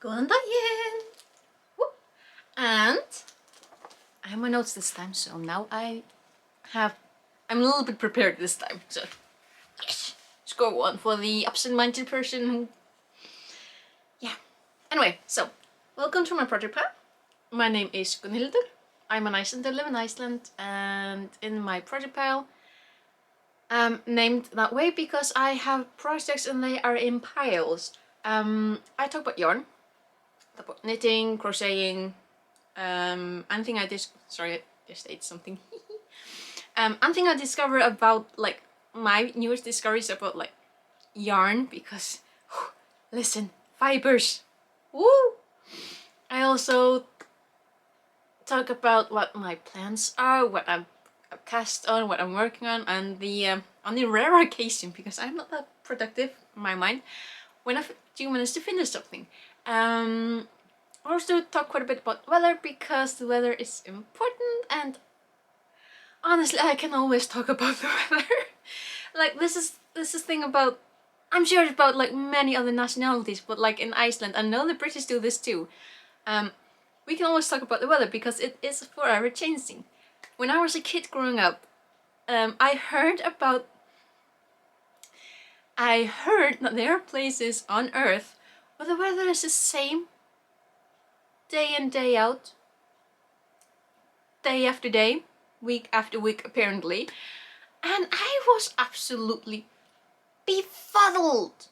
Góðan daginn! Whoop. And I have my notes this time, so now I'm a little bit prepared this time. So yes, score one for the absent-minded person who, yeah. Anyway, so welcome to my project pile. My name is Gunnhildur. I'm an Icelander, live in Iceland, and in my project pile, named that way because I have projects and they are in piles. I talk about yarn, about knitting, crocheting, anything I sorry, I just ate something. Anything I discovered about like my newest discoveries about like yarn because listen, fibers. Woo! I also talk about what my plans are, what I've cast on, what I'm working on the rare occasion, because I'm not that productive in my mind, when I do manage to finish something. I also talk quite a bit about weather because the weather is important, and honestly I can always talk about the weather. Like this is thing about, I'm sure it's about like many other nationalities, but like in Iceland, I know the British do this too. We can always talk about the weather because it is forever changing. When I was a kid growing up, I heard that there are places on Earth where the weather is the same day in, day out, day after day, week after week apparently, and I was absolutely befuddled.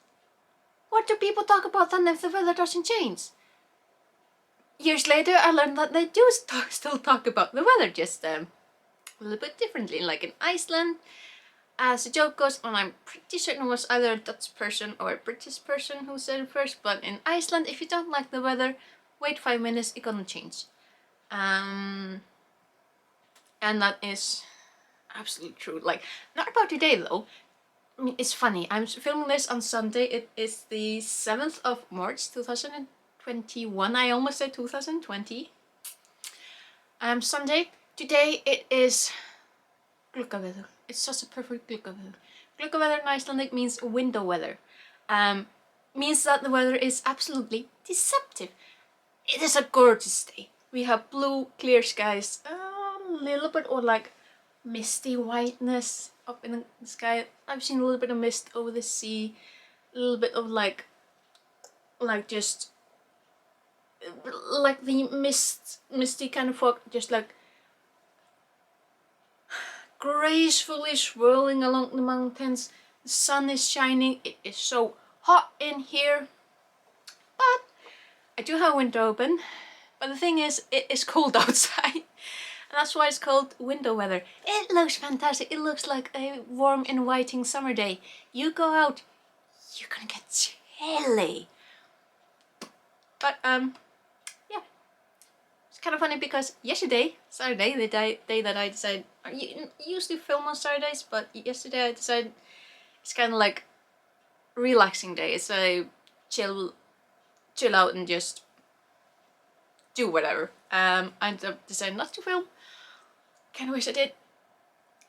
What do people talk about then if the weather doesn't change? Years later I learned that they do still talk about the weather, just a little bit differently. Like in Iceland, as the joke goes, and I'm pretty certain it was either a Dutch person or a British person who said it first, but in Iceland, if you don't like the weather, wait 5 minutes, it's gonna change. And that is absolutely true. Like, not about today though. I mean, it's funny, I'm filming this on Sunday. It is the 7th of March 2021. I almost said 2020. Sunday. Today it is gluggaveður. It's such a perfect gluggaveður. Gluggaveður in Icelandic means window weather. Means that the weather is absolutely deceptive. It is a gorgeous day. We have blue, clear skies, a little bit of like misty whiteness up in the sky. I've seen a little bit of mist over the sea, a little bit of like just like the misty kind of fog, just like gracefully swirling along the mountains. The sun is shining. It is so hot in here, but I do have a window open. But the thing is, it is cold outside. And that's why it's called window weather. It looks fantastic. It looks like a warm, inviting summer day. You go out, you're gonna get chilly. But yeah, it's kind of funny because yesterday, Saturday, the day that I decided, I usually film on Saturdays, but yesterday I decided it's kind of like a relaxing day. It's a chill out and just do whatever. I decided not to film. Kinda wish I did,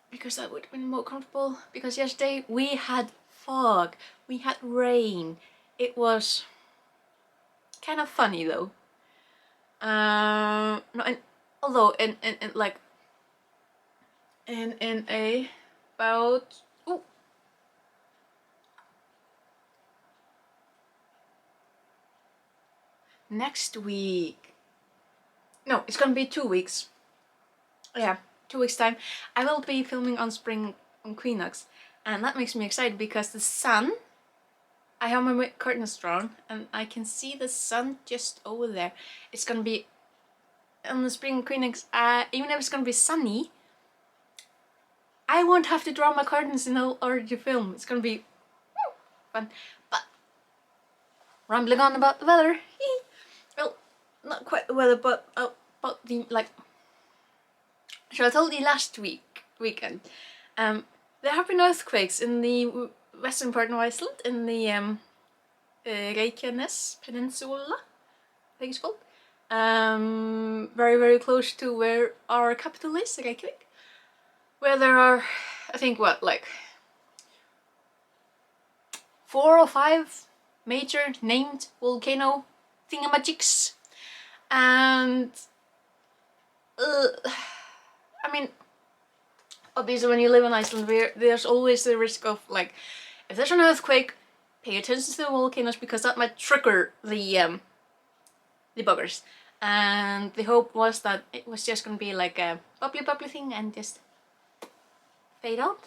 because that would have been more comfortable, because yesterday we had fog, we had rain. It was kind of funny though. No, and although in like in a about next week. No, it's gonna be 2 weeks. Yeah, 2 weeks time. I will be filming on spring on Queenox, and that makes me excited because the sun, I have my curtains drawn and I can see the sun just over there. It's gonna be on the spring Queenox, even if it's gonna be sunny, I won't have to draw my curtains in order to film. It's gonna be fun. But rambling on about the weather. Well, not quite the weather, but about the like. So I told you last weekend, there have been earthquakes in the western part of Iceland, in the Reykjanes Peninsula, I think it's called. Very, very close to where our capital is, Reykjavik, where there are, I think, what, like 4 or 5 major named volcano thingamajigs. And I mean, obviously when you live in Iceland, there's always the risk of, like, if there's an earthquake, pay attention to the volcanoes, because that might trigger the buggers. And the hope was that it was just gonna be like a bubbly thing and just fade out.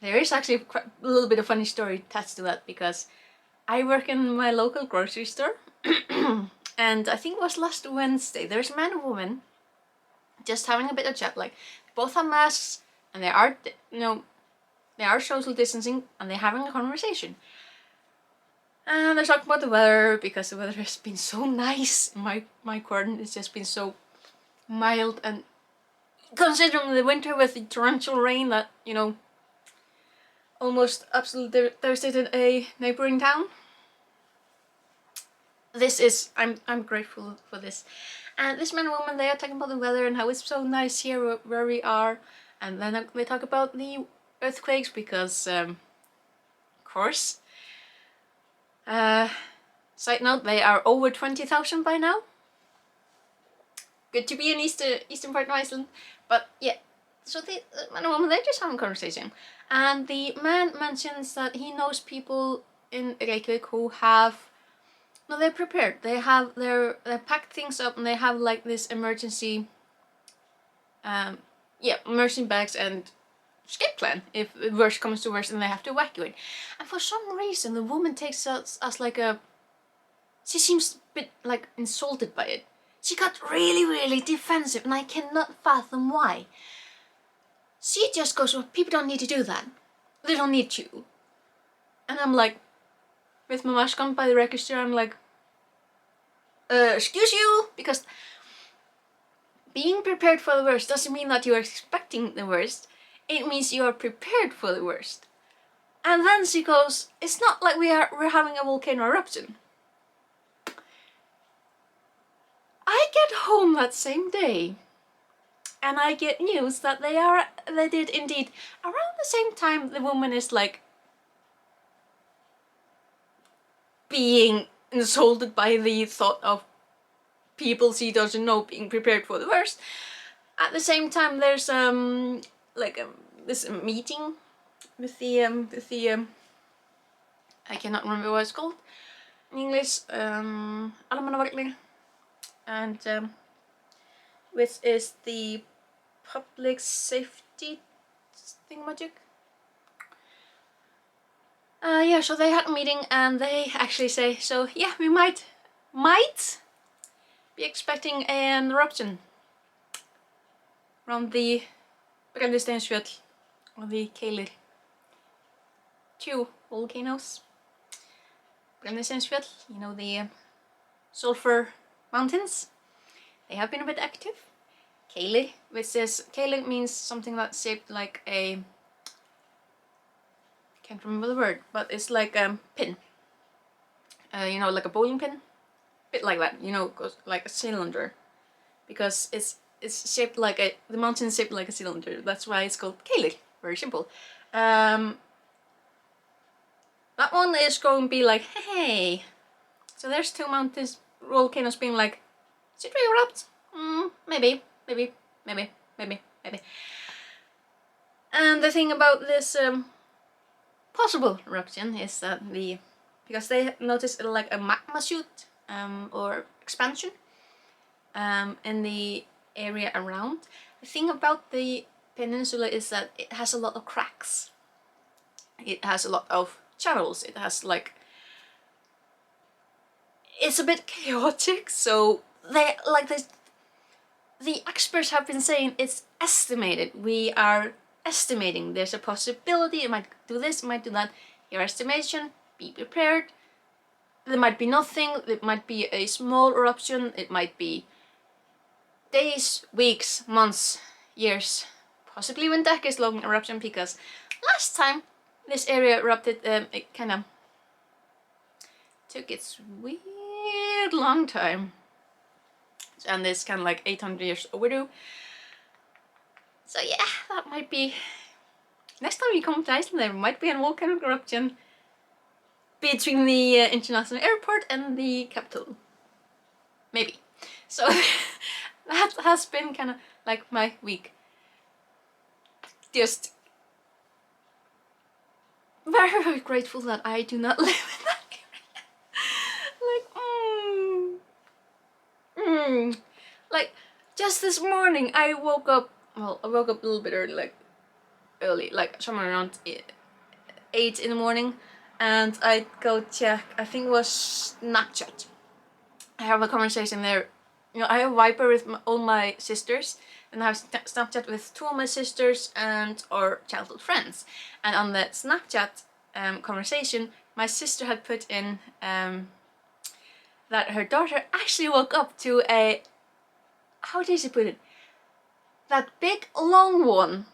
There is actually a little bit of funny story attached to that, because I work in my local grocery store and I think it was last Wednesday, there's a man and woman just having a bit of chat. Like, both have masks and they are, they are social distancing and they're having a conversation. And they're talking about the weather, because the weather has been so nice in my quarter. It's just been so mild, and considering the winter with the torrential rain that, almost absolutely devastated a neighboring town. I'm grateful for this. And this man and woman, they are talking about the weather and how it's so nice here where we are. And then they talk about the earthquakes, because, of course. Side note, they are over 20,000 by now. Good to be in eastern part of Iceland. But yeah, so the man and woman, they're just having a conversation. And the man mentions that he knows people in Reykjavik who have, no, they're prepared. They packed things up, and they have like this emergency, emergency bags and escape plan if worst comes to worst and they have to evacuate. And for some reason, the woman takes us as like she seems a bit like insulted by it. She got really defensive, and I cannot fathom why. She just goes, well, people don't need to do that. They don't need to. And I'm like, with my mask on by the register, I'm like, excuse you? Because being prepared for the worst doesn't mean that you are expecting the worst. It means you are prepared for the worst. And then she goes, it's not like we're having a volcano eruption. I get home that same day, and I get news that they did indeed, around the same time the woman is like being insulted by the thought of people she doesn't know being prepared for the worst. At the same time, there's this meeting with the I cannot remember what it's called in English, Almannavarnir, and which is the public safety thingamajig. Yeah, so they had a meeting, and they actually say, so yeah, we might be expecting an eruption around the Brennisteinsfjöll, or the Keilir. 2 volcanoes. Brennisteinsfjöll, the sulfur mountains, they have been a bit active. Keilir, Keilir means something that's shaped like a, I can't remember the word, but it's like a pin. Like a bowling pin, bit like that. Goes like a cylinder, because it's shaped like the mountain's shaped like a cylinder. That's why it's called Keilir. Very simple. That one is going to be like, hey. So there's 2 volcanoes being like, should we erupt? Maybe. And the thing about this possible eruption is that because they noticed like a magma shoot or expansion in the area around. The thing about the peninsula is that it has a lot of cracks. It has a lot of channels. It has like, it's a bit chaotic. So they like this. The experts have been saying it's estimated. We are estimating. There's a possibility it might do this, it might do that. Your estimation. Be prepared. There might be nothing. It might be a small eruption. It might be days, weeks, months, years, possibly even decades long eruption, because last time this area erupted, it kind of took its weird long time. And it's kind of like 800 years overdue. So yeah, that might be, next time you come to Iceland there might be a volcanic eruption. between the international airport and the capital. Maybe. So that has been kind of like my week. Just very, very grateful that I do not live in that area. Like, just this morning I woke up, well, I woke up a little bit early, like somewhere around 8 in the morning, and I go check, I think it was Snapchat. I have a conversation there. You know, I have Viber with all my sisters, and I have Snapchat with 2 of my sisters and our childhood friends. And on the Snapchat conversation, my sister had put in that her daughter actually woke up to a, how did she put it? That big long one,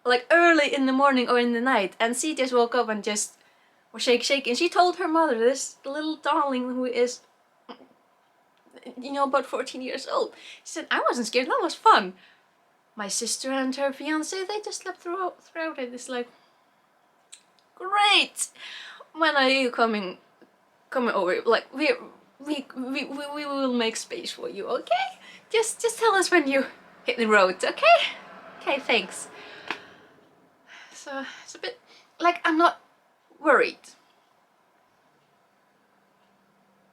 like early in the morning or in the night, and she just woke up and just was shaking. She told her mother, this little darling who is, you know, about 14 years old. She said, I wasn't scared, that was fun. My sister and her fiance, they just slept throughout it. It's like, great! When are you coming over? Like, we will make space for you, okay? Just tell us when you hit the road, okay? Okay, thanks. So it's a bit like, I'm not worried.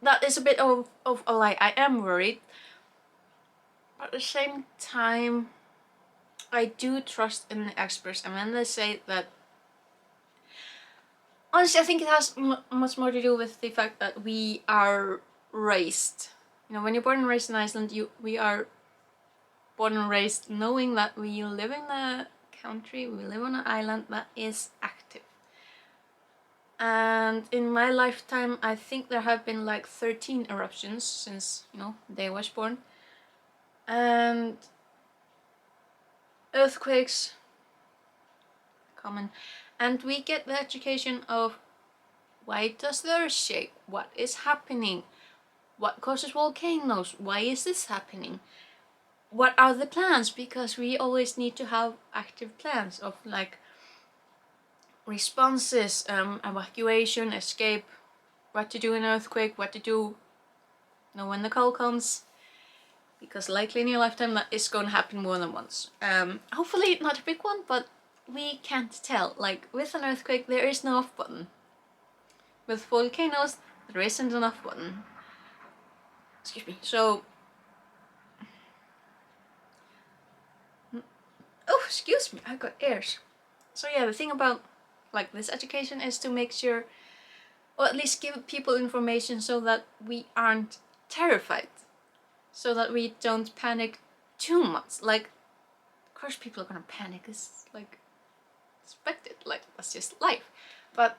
That is a bit of a lie. I am worried, but at the same time I do trust in the experts, and when they say that, honestly I think it has much more to do with the fact that we are raised, you know, when you're born and raised in Iceland, we are born and raised knowing that we live in a country, we live on an island that is active. And in my lifetime, I think there have been like 13 eruptions since, you know, the day I was born. And earthquakes, common. And we get the education of, why does the earth shake? What is happening? What causes volcanoes? Why is this happening? What are the plans? Because we always need to have active plans of like responses, evacuation, escape, what to do in an earthquake, what to do, you know, when the call comes, because likely in your lifetime that is going to happen more than once. Hopefully not a big one, but we can't tell. Like with an earthquake, there is no off button. With volcanoes, there isn't an off button. Excuse me. So, oh, excuse me, I got airs. So yeah, the thing about like this education is to make sure, or at least give people information so that we aren't terrified, so that we don't panic too much. Like, of course people are gonna panic, it's like expected, like that's just life. But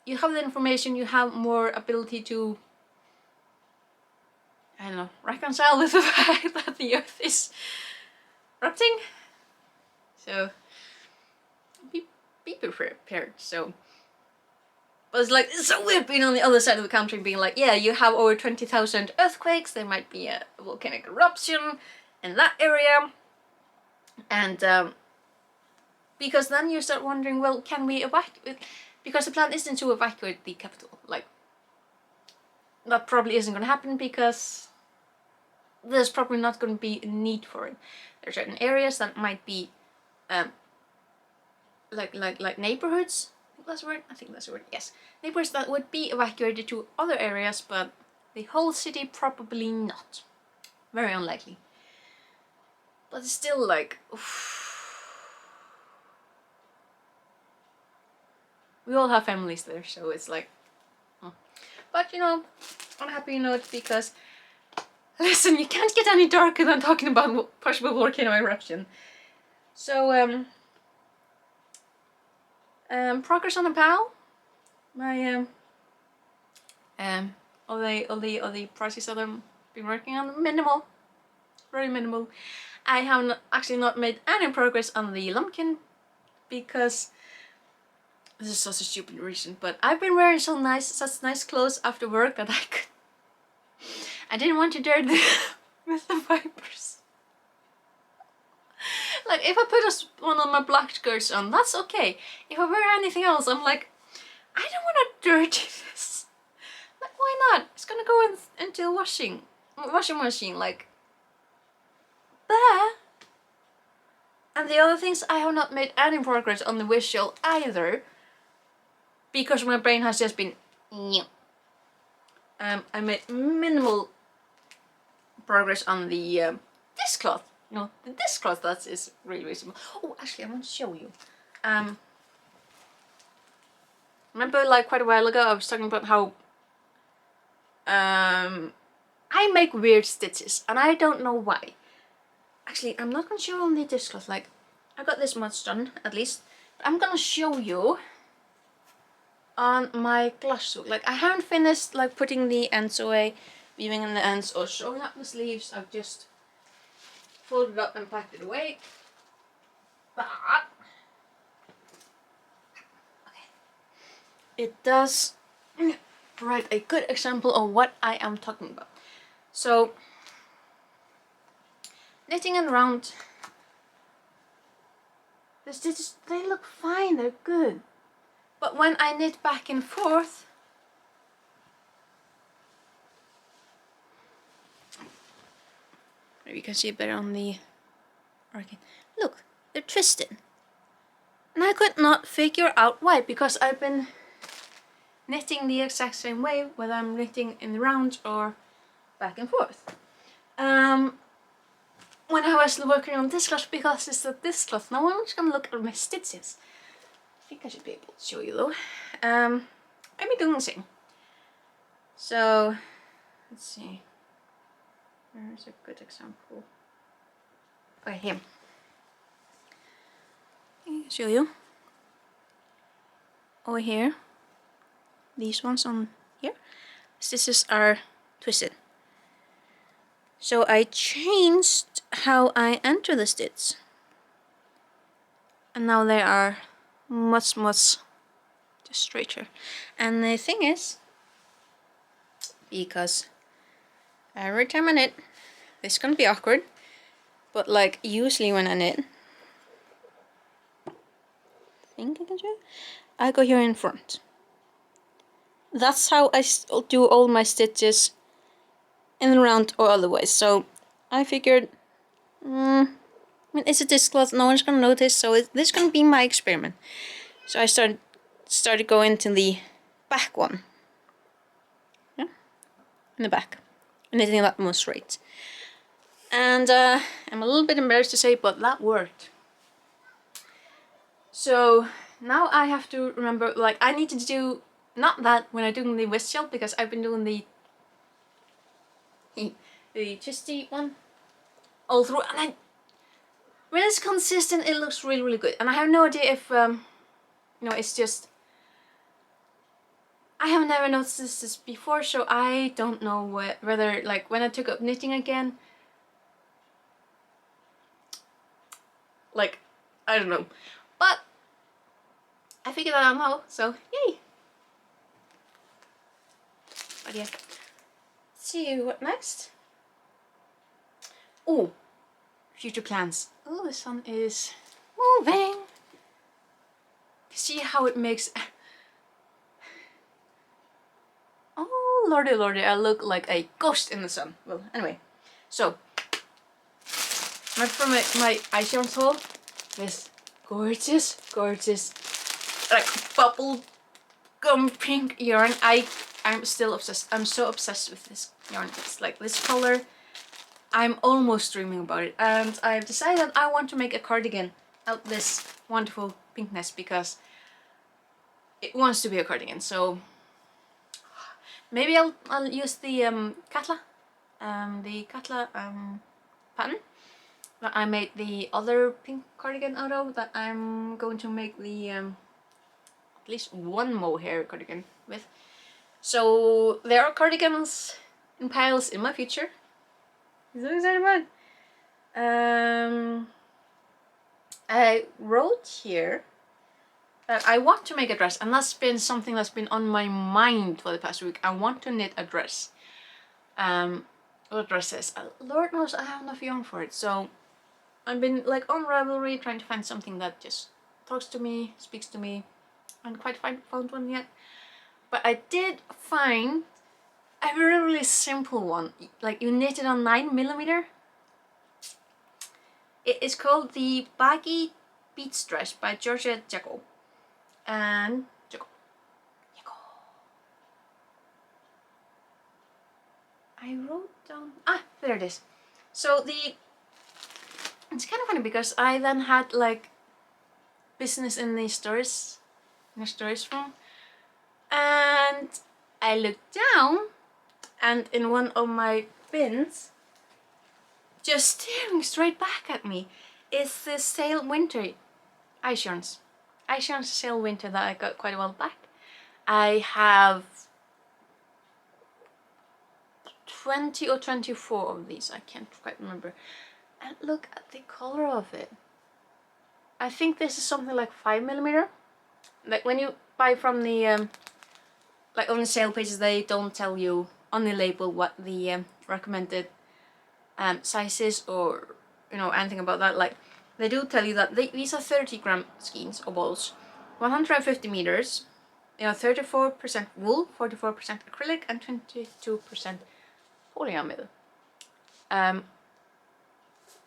you have the information, you have more ability to, I don't know, reconcile with the fact that the earth is erupting. So be prepared. So, but it's like, it's so weird being on the other side of the country, being like, yeah, you have over 20,000 earthquakes, there might be a volcanic eruption in that area, and because then you start wondering, well, can we evacuate? Because the plan isn't to evacuate the capital. Like, that probably isn't going to happen because there's probably not going to be a need for it. There are certain areas that might be like neighborhoods. That's the word? I think that's the word, yes. Neighborhoods that would be evacuated to other areas, but the whole city probably not. Very unlikely. But it's still like, we all have families there, so it's like, But you know, on a happy note, because listen, you can't get any darker than talking about possible volcano eruption. So progress on the PAL. My all the projects that I've been working on, minimal, very minimal. I have actually not made any progress on the Lumpkin because this is such a stupid reason, but I've been wearing such nice clothes after work that I didn't want to dare with the vipers. Like, if I put one of my black skirts on, that's okay. If I wear anything else, I'm like, I don't want to dirty to the washing machine, like there. And the other things, I have not made any progress on the visual either, because my brain has just been new. I made minimal progress on the dishcloth. No, the dishcloth, that is really simple. Oh, actually, I want to show you. Remember, like quite a while ago, I was talking about how I make weird stitches, and I don't know why. Actually, I'm not gonna show on the dishcloth. Like, I got this much done at least. But I'm gonna show you on my glass hook. Like, I haven't finished like putting the ends away, weaving in the ends, or showing up the sleeves. I've just folded it up and packed it away. But okay, it does provide a good example of what I am talking about. So, knitting and round, the stitches, they look fine, they're good. But when I knit back and forth, maybe you can see it better on the arcane. Look, they're twisted. And I could not figure out why, because I've been knitting the exact same way, whether I'm knitting in the round or back and forth. When I was working on this cloth, because it's a dishcloth, now I'm just gonna look at my stitches. I think I should be able to show you though. I've been doing the same. So, let's see. Where's a good example? Okay, here. I'll show you. Over here. These ones on here. Stitches are twisted. So I changed how I enter the stitch. And now they are much just straighter. And the thing is, because every time I knit, this is gonna be awkward, but like usually when I knit, I think I can show you, I go here in front. That's how I do all my stitches in and around or otherwise. So I figured, I mean, it's a dishcloth, no one's gonna notice, so this is gonna be my experiment. So I started going to the back one. Yeah, in the back, and knitting that more straight. And I'm a little bit embarrassed to say, but that worked. So now I have to remember, like, I need to do not that when I'm doing the whistle, because I've been doing the twisty one all through, and when it's consistent, it looks really good. And I have no idea if you know, it's just, I have never noticed this before, so I don't know whether like when I took up knitting again, like, I don't know, but I figured that out now, so yay. But yeah, let's see what next. Oh, future plans. Oh, the sun is moving. See how it makes. Oh lordy lordy, I look like a ghost in the sun. Well, anyway, so from my eyeshadow haul, this gorgeous like bubble gum pink yarn. I'm still obsessed. I'm so obsessed with this yarn. It's like this color. I'm almost dreaming about it, and I've decided I want to make a cardigan out of this wonderful pinkness because it wants to be a cardigan. So maybe I'll use the Katla pattern that I made the other pink cardigan out of, that I'm going to make the at least one mohair cardigan with. So there are cardigans in piles in my future. I'm so excited about it. I wrote here that I want to make a dress, and that's been something that's been on my mind for the past week. I want to knit a dress. What dresses? Lord knows I have enough yarn for it, so I've been like on Ravelry trying to find something that just talks to me, speaks to me. I haven't quite found one yet, but I did find I have a really simple one. Like you knit it on 9mm. It is called the Baggy Beach Dress by Georgia Jacob. And I wrote down, there it is. So it's kind of funny because I then had like business in the storage room, and I looked down, and in one of my bins, just staring straight back at me, is the Sail Winter ice yarns. Ice yarns Sail Winter that I got quite a while back. I have 20 or 24 of these, I can't quite remember. And look at the color of it. I think this is something like 5mm. Like when you buy from the like on the sale pages, they don't tell you on the label what the recommended size is, or anything about that. Like they do tell you that these are 30-gram skeins or balls, 150 meters. 34% wool, 44% acrylic, and 22% polyamide.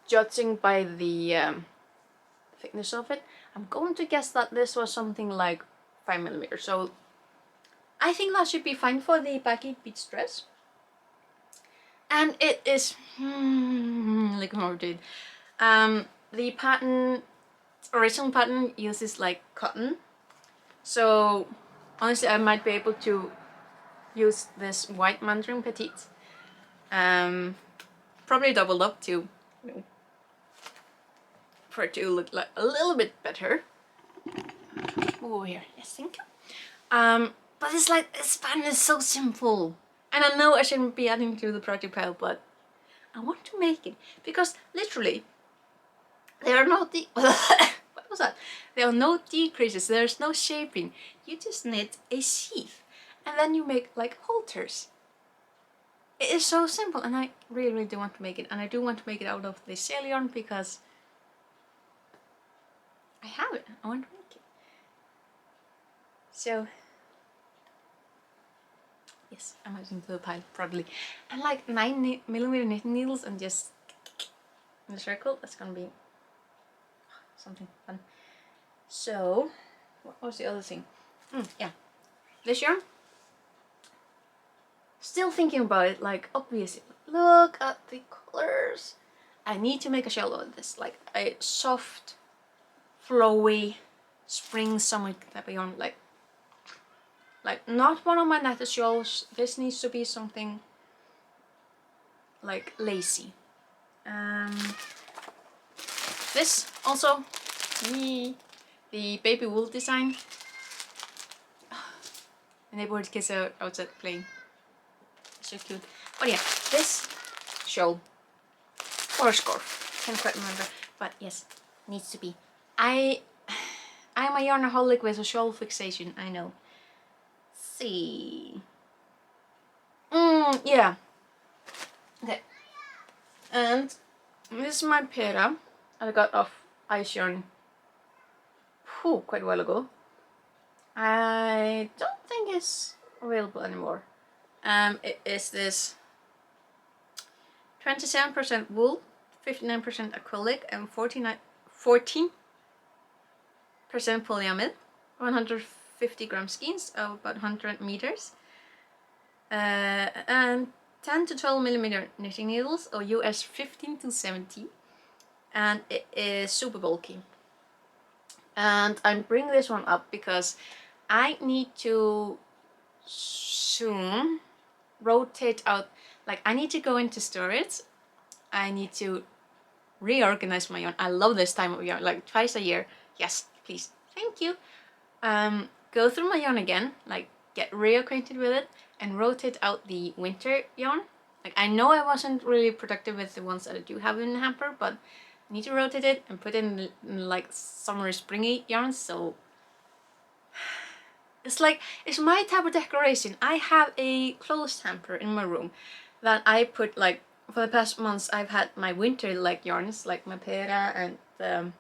Judging by the thickness of it, I'm going to guess that this was something like 5mm. So I think that should be fine for the Baggy Beach Dress. And it is looking forward to it. The pattern, original pattern, uses like cotton. So honestly, I might be able to use this white Mandarin Petite. Probably doubled up to, for it to look like a little bit better. Move over here. Yes, thank you. But it's like, this pattern is so simple. And I know I shouldn't be adding to the project pile, but I want to make it. Because literally, there are no what was that? There are no decreases, there's no shaping. You just knit a sheath. And then you make like halters. It is so simple, and I really, really do want to make it. And I do want to make it out of the sail yarn because I have it. I want to make it. So yes, I'm adding to the pile probably. And like 9mm knitting needles and just in a circle. That's gonna be something fun. So what was the other thing? Yeah, this yarn. Still thinking about it. Like obviously, look at the colors. I need to make a shell out of this, like a soft, flowy, spring summer type of yarn. Like not one of my netted shawls. This needs to be something like lacy. This also, the baby wool design. The neighborhood kids are outside playing. So cute. But yeah, this shawl or scarf, can't quite remember. But yes, needs to be. I'm a yarnaholic with a shawl fixation. I know. See. Yeah. Okay. And this is my pera I got off Ice Yarn quite a while ago. I don't think it's available anymore. It is this 27% wool, 59% acrylic, and 14% polyamide, 150-gram skeins of about 100 meters, and 10 to 12mm knitting needles, or US 15 to 17, and it is super bulky. And I'm bringing this one up because I need to soon rotate out, like I need to go into storage, I need to reorganize my yarn. I love this time of yarn, like twice a year. Yes, please, thank you. Go through my yarn again, like get reacquainted with it, and rotate out the winter yarn. Like I know I wasn't really productive with the ones that I do have in the hamper, but I need to rotate it and put in like summer springy yarns. So it's my type of decoration. I have a closed hamper in my room that I put, like, for the past months I've had my winter like yarns, like my pera and the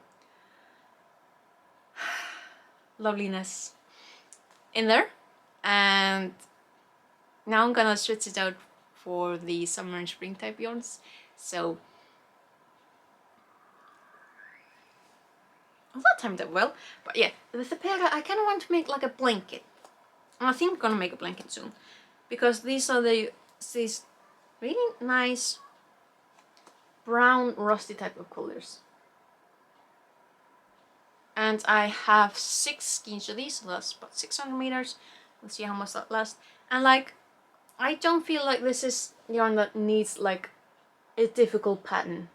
loveliness in there, and now I'm gonna switch it out for the summer and spring type yarns. So well, that timed out well. But yeah, with the Pega, I kind of want to make like a blanket. And I think I'm gonna make a blanket soon, because these are these really nice brown rusty type of colors. And I have 6 skeins of these, so that's about 600 meters. We'll see how much that lasts. And like, I don't feel like this is yarn that needs like a difficult pattern.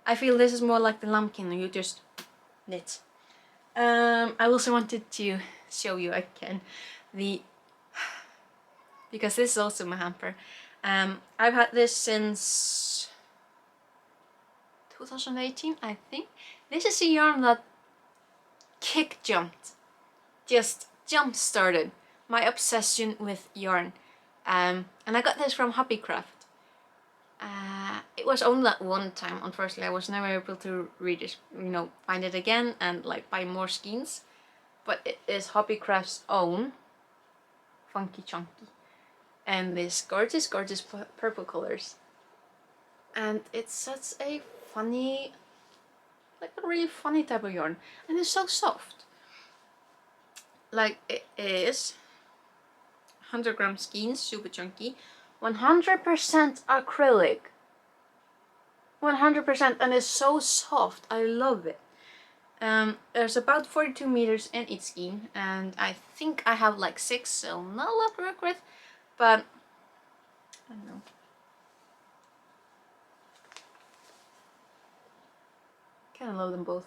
I feel this is more like the lambkin, you just knit. I also wanted to show you again the, because this is also my hamper. I've had this since 2018, I think. This is a yarn that just jump started my obsession with yarn. And I got this from Hobbycraft. It was only that one time, unfortunately. I was never able to find it again and like buy more skeins. But it is Hobbycraft's own Funky Chunky. And this gorgeous, gorgeous purple colors. And it's such a funny, like a really funny type of yarn. And it's so soft. Like, it is 100-gram skeins, super chunky, 100% acrylic, 100%, and it's so soft. I love it. There's about 42 meters in each skein, and I think I have like 6, so not a lot to work with, but I don't know. Kind of love them both.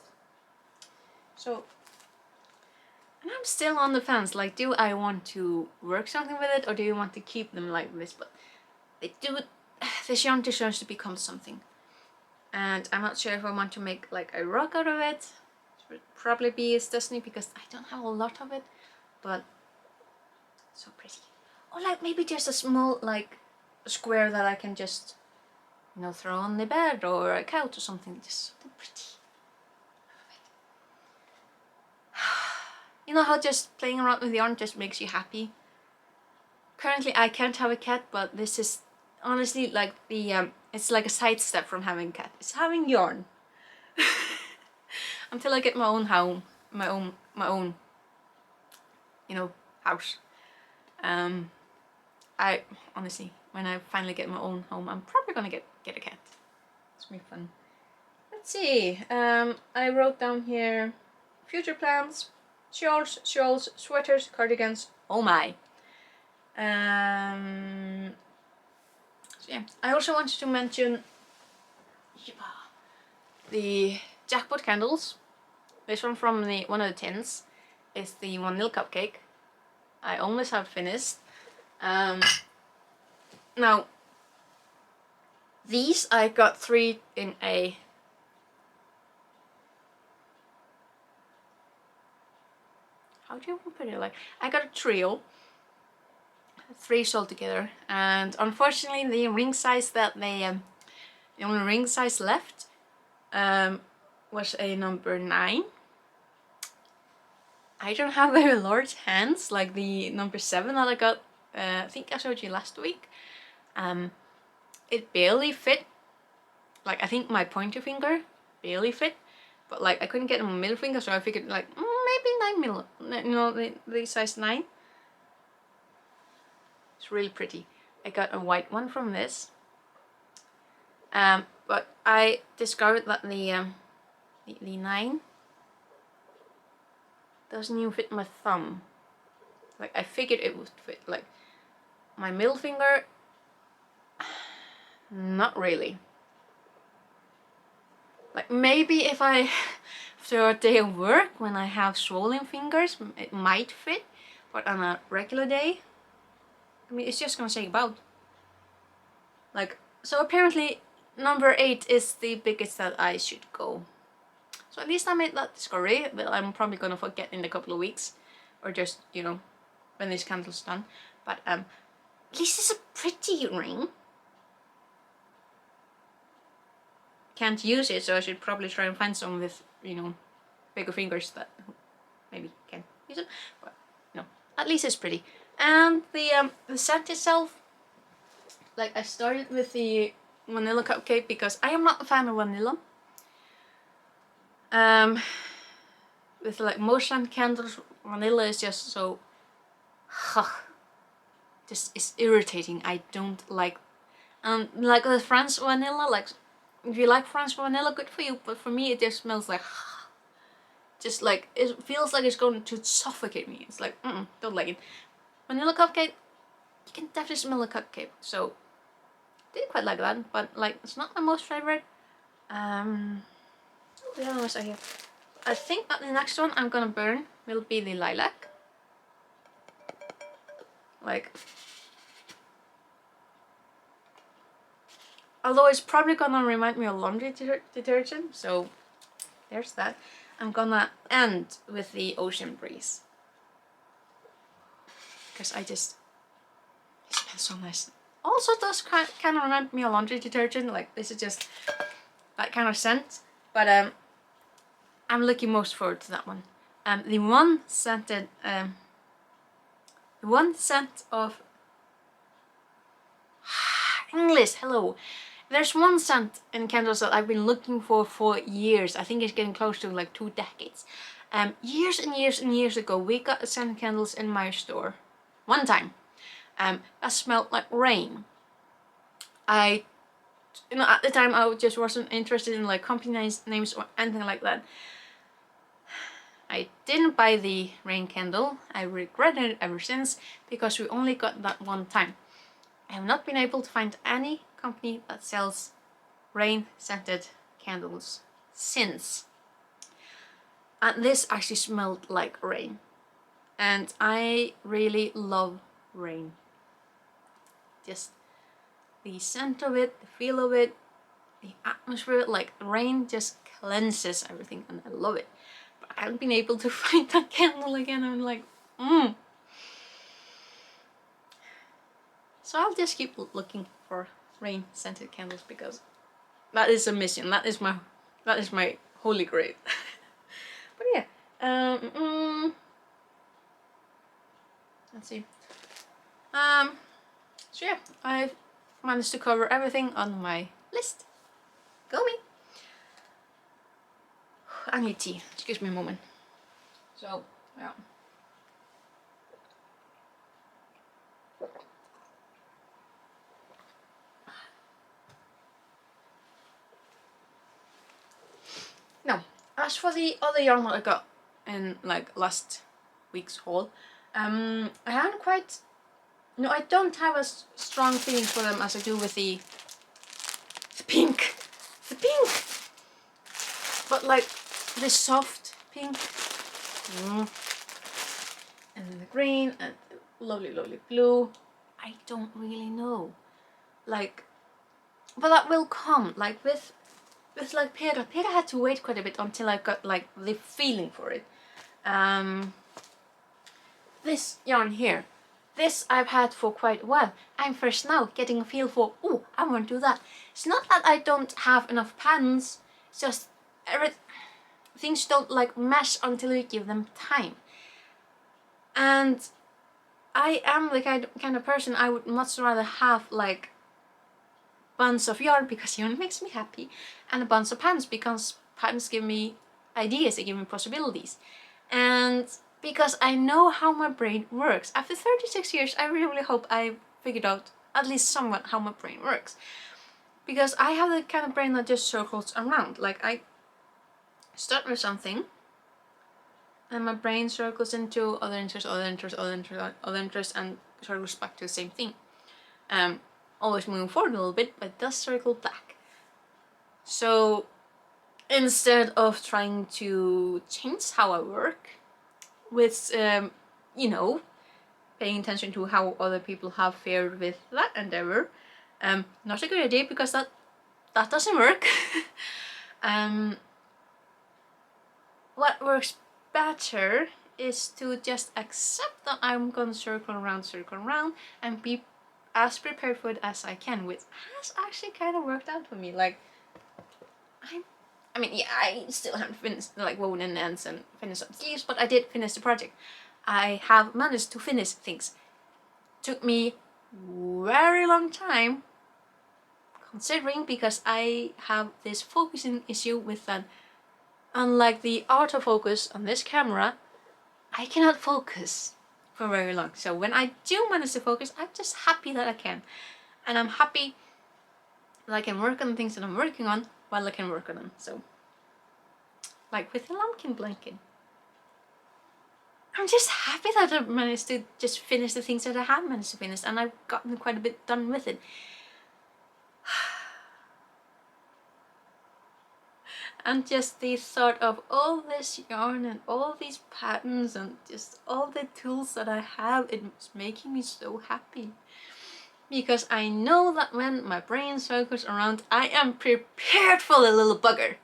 So, and I'm still on the fence, like, do I want to work something with it, or do you want to keep them like this? But this yarn deserves to become something. And I'm not sure if I want to make like a rug out of it. It would probably be its destiny, because I don't have a lot of it, but so pretty. Or like maybe just a small like square that I can just, throw on the bed or a couch or something. Just so pretty. You know how just playing around with yarn just makes you happy? Currently I can't have a cat, but this is honestly like the it's like a sidestep from having a cat. It's having yarn. Until I get my own home, my own house. I honestly, when I finally get my own home, I'm probably gonna get a cat. It's gonna be fun. Let's see. I wrote down here future plans: shawls, sweaters, cardigans. Oh my. So yeah, I also wanted to mention the jackpot candles. This one from one of the tins is the vanilla cupcake. I almost have finished. Now these I got 3 in a how do you put it? Like, I got a trio, 3 sold together, and unfortunately the ring size that they the only ring size left was a number 9. I don't have very large hands like the number 7 that I got. I think I showed you last week. It barely fit. Like, I think my pointer finger barely fit, but like I couldn't get my middle finger, so I figured like maybe 9mm, the size 9. It's really pretty. I got a white one from this, but I discovered that the 9 doesn't even fit my thumb. Like, I figured it would fit like my middle finger. Not really. Like, maybe if I after a day of work when I have swollen fingers it might fit, but on a regular day, I mean, it's just gonna shake about. Like, so apparently number 8 is the biggest that I should go. So at least I made that discovery, but I'm probably gonna forget in a couple of weeks, or just, when this candle's done. But at least it's a pretty ring. Can't use it, so I should probably try and find some with, bigger fingers that maybe can use it. But no, at least it's pretty. And the scent itself, like I started with the vanilla cupcake because I am not a fan of vanilla. With like most scent candles, vanilla is just so, just it's irritating. I don't like, like the French vanilla, like if you like French vanilla, good for you. But for me, it just smells like, just like it feels like it's going to suffocate me. It's like, don't like it. Vanilla cupcake, you can definitely smell a cupcake. So did quite like that, but like it's not my most favorite. The other ones I have. I think that the next one I'm gonna burn will be the lilac. Like, although it's probably gonna remind me of laundry detergent, so there's that. I'm gonna end with the Ocean Breeze because it smells so nice. Also does kind of remind me of laundry detergent. Like this is just that kind of scent, but I'm looking most forward to that one. The one scent of English. Hello. There's one scent in candles that I've been looking for years. I think it's getting close to like 2 decades. Years and years and years ago, we got scent candles in my store. One time. That smelled like rain. At the time I just wasn't interested in like company names or anything like that. I didn't buy the rain candle. I regretted it ever since because we only got that one time. I have not been able to find any company that sells rain scented candles since. And this actually smelled like rain. And I really love rain. Just the scent of it, the feel of it, the atmosphere, like rain just cleanses everything and I love it. But I haven't been able to find that candle again. I'm like, So I'll just keep looking for rain scented candles because that is a mission. That is my holy grail. But yeah, let's see. So yeah, I've managed to cover everything on my list. Go me. I need tea. Excuse me a moment. So yeah. Now, as for the other yarn that I got in like last week's haul, I haven't quite. No, I don't have as strong feelings for them as I do with the pink. The pink! But like the soft pink. And then the green and the lovely, lovely blue. I don't really know. Like, but that will come. Like with like Peter had to wait quite a bit until I got like the feeling for it. This yarn here, this I've had for quite a while. I'm first now getting a feel for, oh, I want to do that. It's not that I don't have enough patterns, it's just things don't like mesh until you give them time. And I am the kind of person I would much rather have like bunch of yarn because yarn makes me happy, and a bunch of patterns because patterns give me ideas, they give me possibilities. And because I know how my brain works. After 36 years, I really hope I figured out at least somewhat how my brain works. Because I have the kind of brain that just circles around. Like I start with something and my brain circles into other interests, other interests, other interests, other interests, and circles back to the same thing. Always moving forward a little bit, but it does circle back. So instead of trying to change how I work with, paying attention to how other people have fared with that endeavor, not a good idea because that doesn't work. What works better is to just accept that I'm gonna circle around and be as prepared for it as I can, which has actually kind of worked out for me. Like, I still haven't finished like woven in ends and finished some sleeves, but I did finish the project. I have managed to finish things took me very long time, considering, because I have this focusing issue with that. Unlike the autofocus on this camera, I cannot focus for very long. So when I do manage to focus, I'm just happy that I can. And I'm happy that I can work on the things that I'm working on while I can work on them. So, like with the Lumpkin blanket, I'm just happy that I managed to just finish the things that I have managed to finish, and I've gotten quite a bit done with it. And just the thought of all this yarn and all these patterns and just all the tools that I have, it's making me so happy. Because I know that when my brain circles around, I am prepared for the little bugger.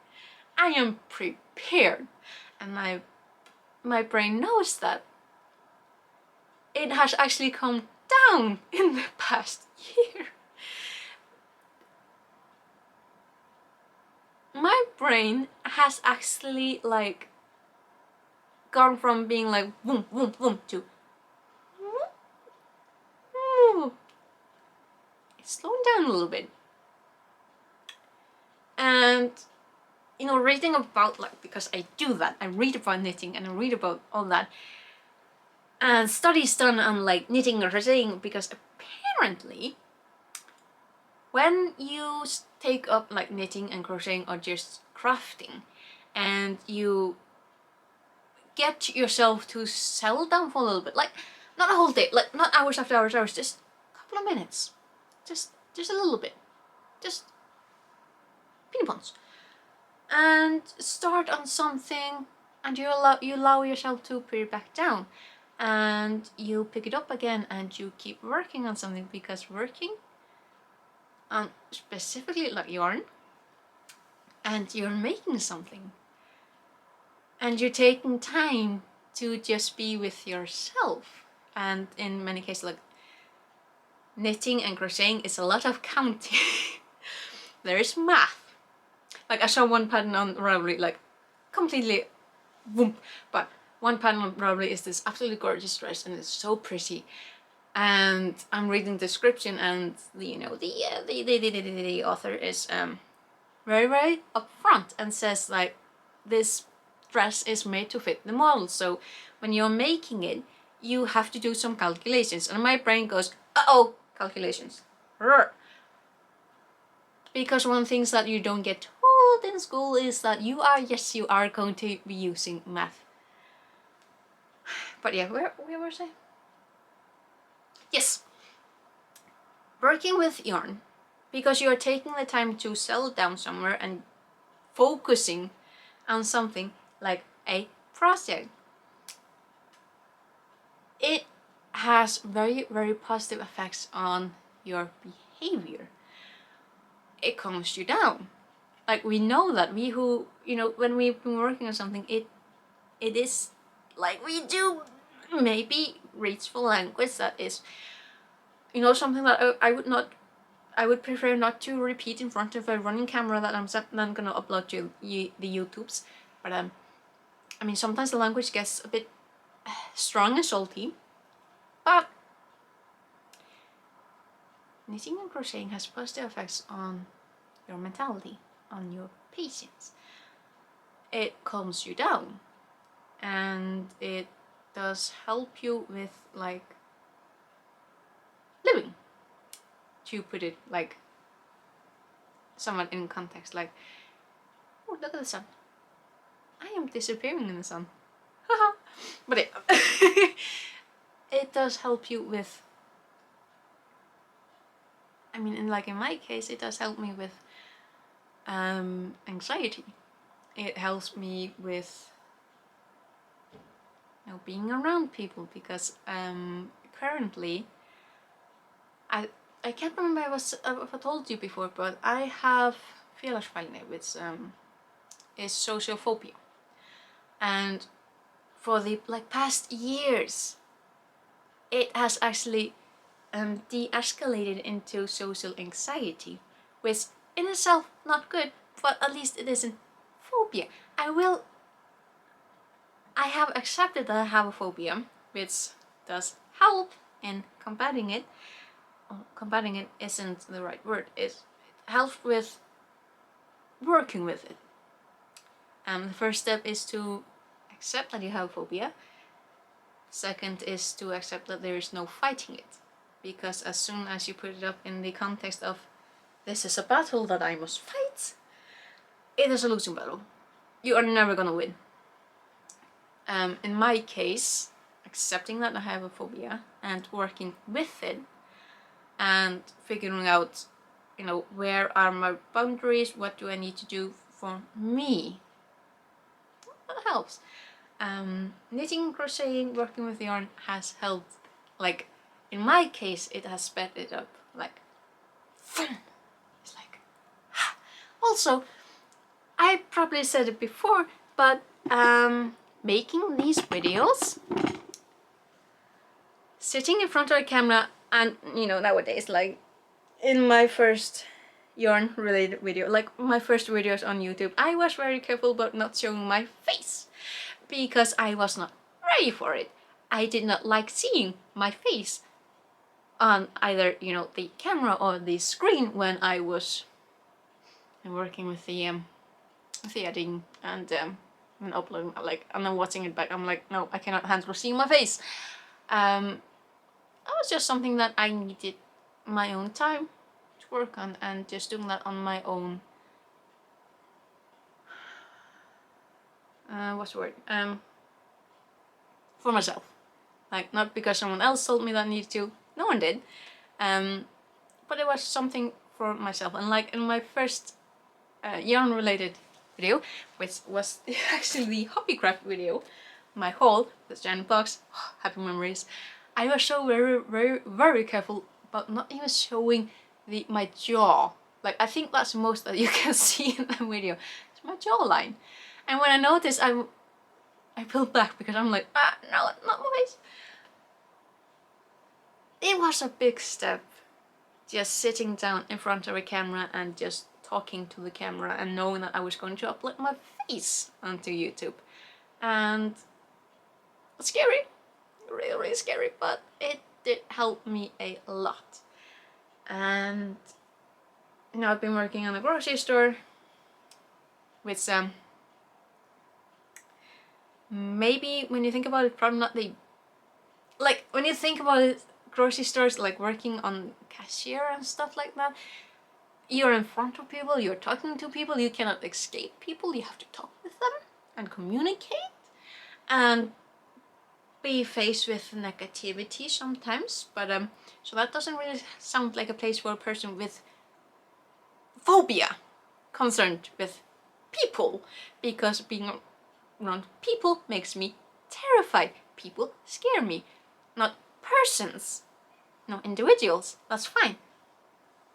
I am prepared. And my brain knows that. It has actually calmed down in the past year. My brain has actually like gone from being like boom, boom, boom to it's slowing down a little bit. And you know, reading about, like, because I do that, I read about knitting and I read about all that, and studies done on like knitting or crocheting, because apparently when you take up like knitting and crocheting or just crafting, and you get yourself to settle down for a little bit, like not a whole day, like not hours after hours, just a couple of minutes, just a little bit, just peanut buns, and start on something, and you allow yourself to put it back down, and you pick it up again and you keep working on something, because working on specifically like yarn, and you're making something, and you're taking time to just be with yourself. And in many cases, like knitting and crocheting is a lot of counting. There is math. Like I saw one pattern on Ravelry, like completely boom, but one pattern on Ravelry is this absolutely gorgeous dress, and it's so pretty. And I'm reading the description, and you know the author is very upfront and says like this dress is made to fit the model. So when you're making it, you have to do some calculations, and my brain goes, uh-oh, calculations. Because one of the things that you don't get told in school is that you are going to be using math. But yeah, where was I? Yes. Working with yarn, because you're taking the time to settle down somewhere and focusing on something like a project. It has very positive effects on your behavior. It calms you down. Like we know that we who, you know, when we've been working on something, it is like we do maybe reachful language that is, you know, something that I would prefer not to repeat in front of a running camera that I'm then gonna upload to the YouTubes. But I mean, sometimes the language gets a bit strong and salty, but knitting and crocheting has positive effects on your mentality, on your patience. It calms you down, and it does help you with like living, to put it like somewhat in context. Like, oh, look at the sun, I am disappearing in the sun. But it does help you with, I mean, in my case, it does help me with anxiety. It helps me with, you know, being around people, because currently I can't remember if I told you before, but I have félagsfælni, which is social phobia. And for the past years, it has actually de-escalated into social anxiety, which in itself not good, but at least it isn't phobia. I have accepted that I have a phobia, which does help in combating it, combating it isn't the right word, it helps with working with it. The first step is to accept that you have phobia. Second is to accept that there is no fighting it, because as soon as you put it up in the context of this is a battle that I must fight, it is a losing battle. You are never gonna win. In my case, accepting that I have a phobia and working with it and figuring out, you know, where are my boundaries, what do I need to do for me, that helps. Knitting, crocheting, working with yarn has helped. Like, in my case, it has sped it up. Like, it's like, also, I probably said it before, but making these videos, sitting in front of a camera, and you know, nowadays, like in my first yarn related video, like my first videos on YouTube, I was very careful about not showing my face because I was not ready for it. I did not like seeing my face on either, you know, the camera or the screen when I was working with the editing and uploading. Like, and then watching it back, I'm like, no, I cannot handle seeing my face. That was just something that I needed my own time to work on, and just doing that on my own. What's the word? For myself. Like, not because someone else told me that I needed to. No one did. But it was something for myself. And like in my first yarn related video, which was actually the hobbycraft video, my haul, the giant box, happy memories. I was so very careful about not even showing my jaw. Like, I think that's the most that you can see in that video. It's my jawline. And when I noticed, I pulled back because I'm like, no, not my face. It was a big step, just sitting down in front of a camera and just talking to the camera and knowing that I was going to upload my face onto YouTube. And it's scary, really scary, but it did help me a lot. And you know, I've been working on a grocery store with maybe when you think about it, probably not the, like when you think about it, grocery stores, like working on cashier and stuff like that, you're in front of people, you're talking to people, you cannot escape people, you have to talk with them and communicate and be faced with negativity sometimes. But so that doesn't really sound like a place for a person with phobia, concerned with people, because being around people makes me terrified. People scare me, not persons, no individuals, that's fine.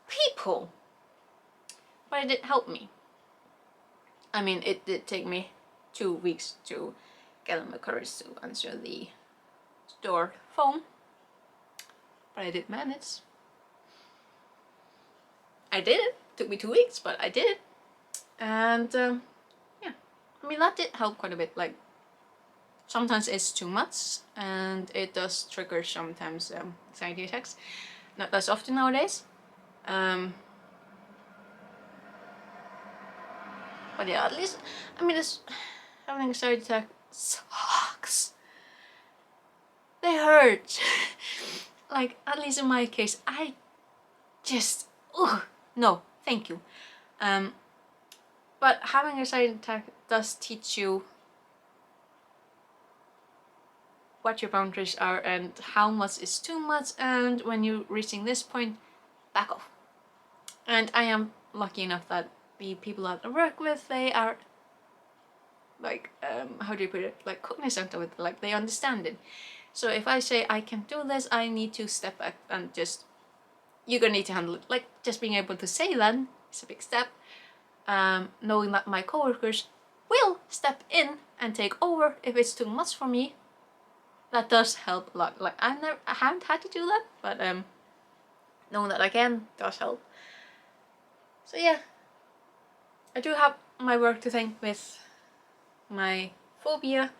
People. But it did help me. I mean, it did take me 2 weeks to get my courage to answer the store phone, but I did manage. I did it. Took me 2 weeks, but I did it. And yeah, I mean, that did help quite a bit. Like, sometimes it's too much, and it does trigger sometimes anxiety attacks. Not as often nowadays. But yeah, at least, I mean, having anxiety attack sucks. They hurt. Like, at least in my case, I just, no, thank you. But having anxiety attack does teach you what your boundaries are and how much is too much, and when you're reaching this point, back off. And I am lucky enough that the people that I work with, they are like, how do you put it, like cognizant of it, like they understand it. So if I say I can do this, I need to step back and just, you're gonna need to handle it. Like, just being able to say that is a big step. Knowing that my coworkers will step in and take over if it's too much for me, that does help a lot. Like, I haven't had to do that, but knowing that I can does help. So yeah, I do have my work to thank with my phobia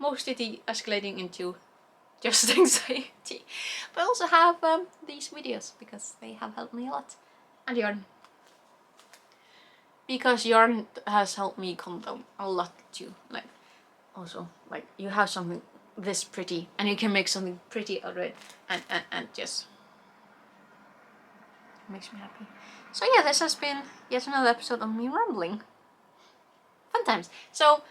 mostly de-escalating into just anxiety, but I also have these videos because they have helped me a lot, and yarn. Because yarn has helped me calm down a lot too. Like, also, like, you have something this pretty and you can make something pretty out of it, and just makes me happy. So yeah, this has been yet another episode of me rambling. Fun times. So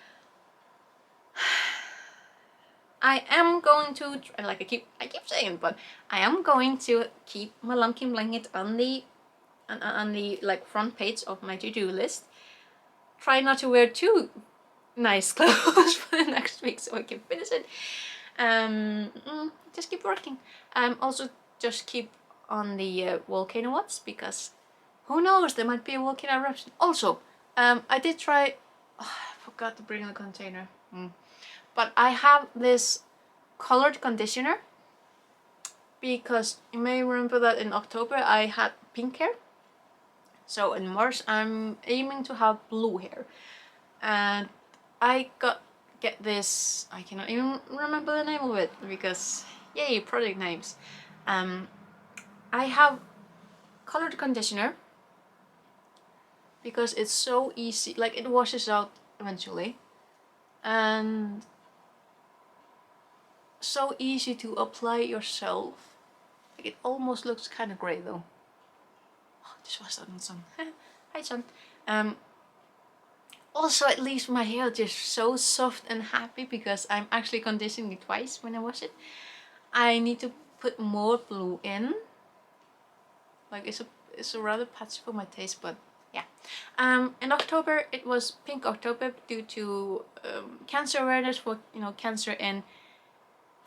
I am going to, like I keep saying, but I am going to keep my lumpkin blanket on the like front page of my to-do list. Try not to wear too nice clothes for the next week so I can finish it. Just keep working. Also just keep on the volcano watch, because who knows, there might be a volcano eruption. Also, I did try, I forgot to bring the container. But I have this colored conditioner, because you may remember that in October I had pink hair. So in March I'm aiming to have blue hair. And I get this, I cannot even remember the name of it because yay, product names. I have colored conditioner because it's so easy, like it washes out eventually, and so easy to apply yourself. Like, it almost looks kind of grey though. Oh, this was on sun. Hi sun. Also, it leaves my hair just so soft and happy because I'm actually conditioning it twice when I wash it. I need to put more blue in. Like, it's a rather patchy for my taste, but yeah. In October it was Pink October due to cancer awareness for, you know, cancer in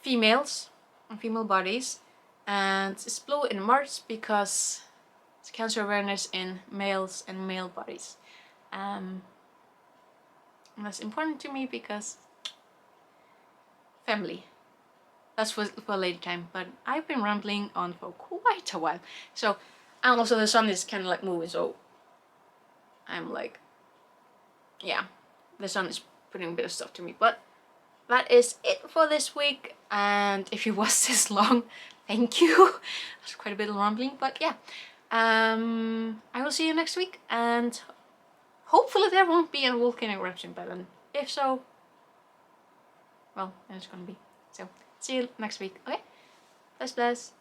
females and female bodies, and it's blue in March because it's cancer awareness in males and male bodies. And that's important to me because family. That's for a later time, but I've been rambling on for quite a while. So, and also the sun is kind of like moving, so I'm like, yeah, the sun is putting a bit of stuff to me. But that is it for this week, and if you watched this long, thank you. That's quite a bit of rambling, but yeah. I will see you next week, and hopefully there won't be a volcanic eruption by then. If so, well, then it's gonna be. So, see you next week, okay? Bless, bless.